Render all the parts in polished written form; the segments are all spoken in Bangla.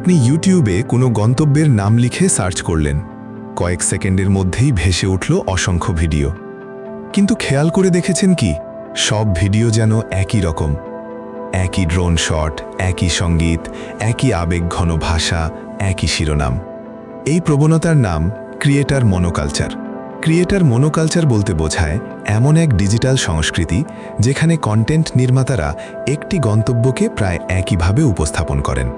আপনি ইউটিউবে কোনো গন্তব্যের নাম লিখে সার্চ করলেন, কয়েক সেকেন্ডের মধ্যেই ভেসে উঠল অসংখ্য ভিডিও। কিন্তু খেয়াল করে দেখেছেন কি, সব ভিডিও যেন একই রকম, একই ড্রোন শট, একই সঙ্গীত, একই আবেগঘন ভাষা, একই শিরোনাম। এই প্রবণতার নাম ক্রিয়েটার মনোকালচার। ক্রিয়েটার মনোকালচার বলতে বোঝায় এমন এক ডিজিটাল সংস্কৃতি যেখানে কন্টেন্ট নির্মাতারা একটি গন্তব্যকে প্রায় একইভাবে উপস্থাপন করেন।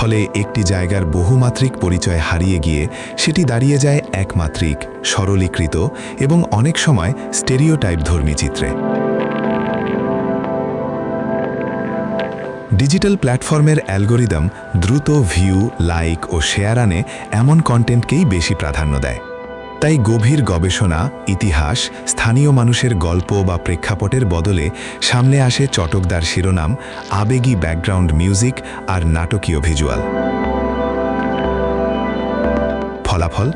ফলে একটি জায়গার বহুমাত্রিক পরিচয় হারিয়ে গিয়ে সেটি দাঁড়িয়ে যায় একমাত্রিক, সরলীকৃত এবং অনেক সময় স্টেরিওটাইপধর্মী চিত্রে। ডিজিটাল প্ল্যাটফর্মের অ্যালগোরিদম দ্রুত ভিউ, লাইক ও শেয়ার আনে এমন কন্টেন্টকেই বেশি প্রাধান্য দেয়। তাই গভীর গবেষণা, ইতিহাস, স্থানীয় মানুষের গল্প বা প্রেক্ষাপটের বদলে সামনে আসে চটকদার শিরোনাম, আবেগী ব্যাকগ্রাউন্ড মিউজিক আর নাটকীয় ভিজুয়াল। ফলাফল,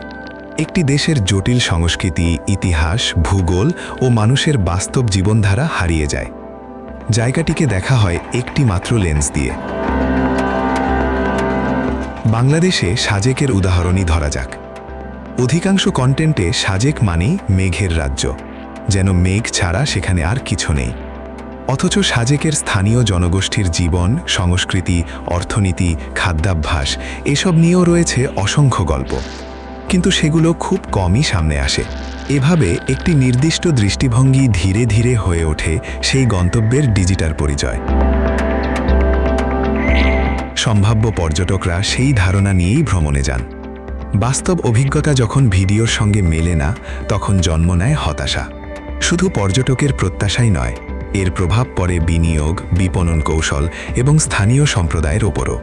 একটি দেশের জটিল সংস্কৃতি, ইতিহাস, ভূগোল ও মানুষের বাস্তব জীবনধারা হারিয়ে যায়। জায়গাটিকে দেখা হয় একটি মাত্র লেন্স দিয়ে। বাংলাদেশে সাজেকের উদাহরণই ধরা যাক। অধিকাংশ কন্টেন্টে সাজেক মানেই মেঘের রাজ্য, যেন মেঘ ছাড়া সেখানে আর কিছু নেই। অথচ সাজেকের স্থানীয় জনগোষ্ঠীর জীবন, সংস্কৃতি, অর্থনীতি, খাদ্যাভ্যাস এসব নিয়েও রয়েছে অসংখ্য গল্প, কিন্তু সেগুলো খুব কমই সামনে আসে। এভাবে একটি নির্দিষ্ট দৃষ্টিভঙ্গি ধীরে ধীরে হয়ে ওঠে সেই গন্তব্যের ডিজিটাল পরিচয়। সম্ভাব্য পর্যটকরা সেই ধারণা নিয়েই ভ্রমণে যান। বাস্তব অভিজ্ঞতা যখন ভিডিওর সঙ্গে মেলে না, তখন জন্ম নেয় হতাশা। শুধু পর্যটকের প্রত্যাশাই নয়, এর প্রভাব পড়ে বিনিয়োগ, বিপণন কৌশল এবং স্থানীয় সম্প্রদায়ের ওপরও।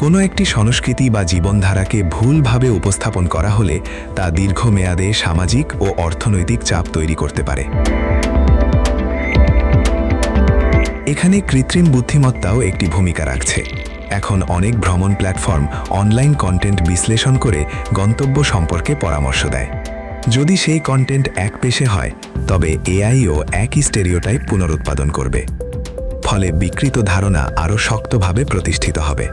কোনো একটি সংস্কৃতি বা জীবনধারাকে ভুলভাবে উপস্থাপন করা হলে তা দীর্ঘমেয়াদে সামাজিক ও অর্থনৈতিক চাপ তৈরি করতে পারে। এখানে কৃত্রিম বুদ্ধিমত্তাও একটি ভূমিকা রাখছে। এখন অনেক ভ্রমণ প্ল্যাটফর্ম অনলাইন কন্টেন্ট বিশ্লেষণ করে গন্তব্য সম্পর্কে পরামর্শ দেয়। যদি সেই কন্টেন্ট একপেশে হয়, তবে এআইও একই স্টেরিওটাইপ পুনরুৎপাদন করবে। ফলে বিকৃত ধারণা আরও শক্তভাবে প্রতিষ্ঠিত হবে।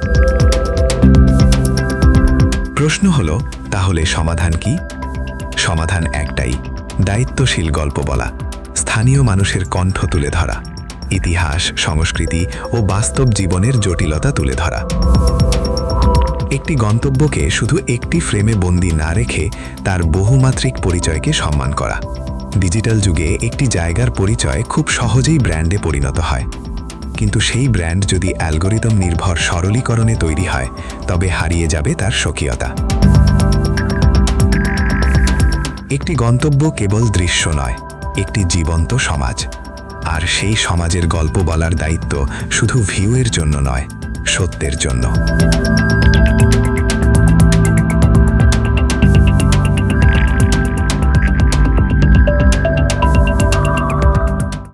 প্রশ্ন হলো, তাহলে সমাধান কি? সমাধান একটাই, দায়িত্বশীল গল্প বলা, স্থানীয় মানুষের কণ্ঠ তুলে ধরা, ইতিহাস, সংস্কৃতি ও বাস্তব জীবনের জটিলতা তুলে ধরা। একটি গন্তব্যকে শুধু একটি ফ্রেমে বন্দি না রেখে তার বহুমাত্রিক পরিচয়কে সম্মান করা। ডিজিটাল যুগে একটি জায়গার পরিচয় খুব সহজেই ব্র্যান্ডে পরিণত হয়, কিন্তু সেই ব্র্যান্ড যদি অ্যালগোরিদম নির্ভর সরলীকরণে তৈরি হয়, তবে হারিয়ে যাবে তার স্বকীয়তা। একটি গন্তব্য কেবল দৃশ্য নয়, একটি জীবন্ত সমাজ। আর সেই সমাজের গল্প বলার দায়িত্ব শুধু ভিউয়ের জন্য নয়, সত্যের জন্য।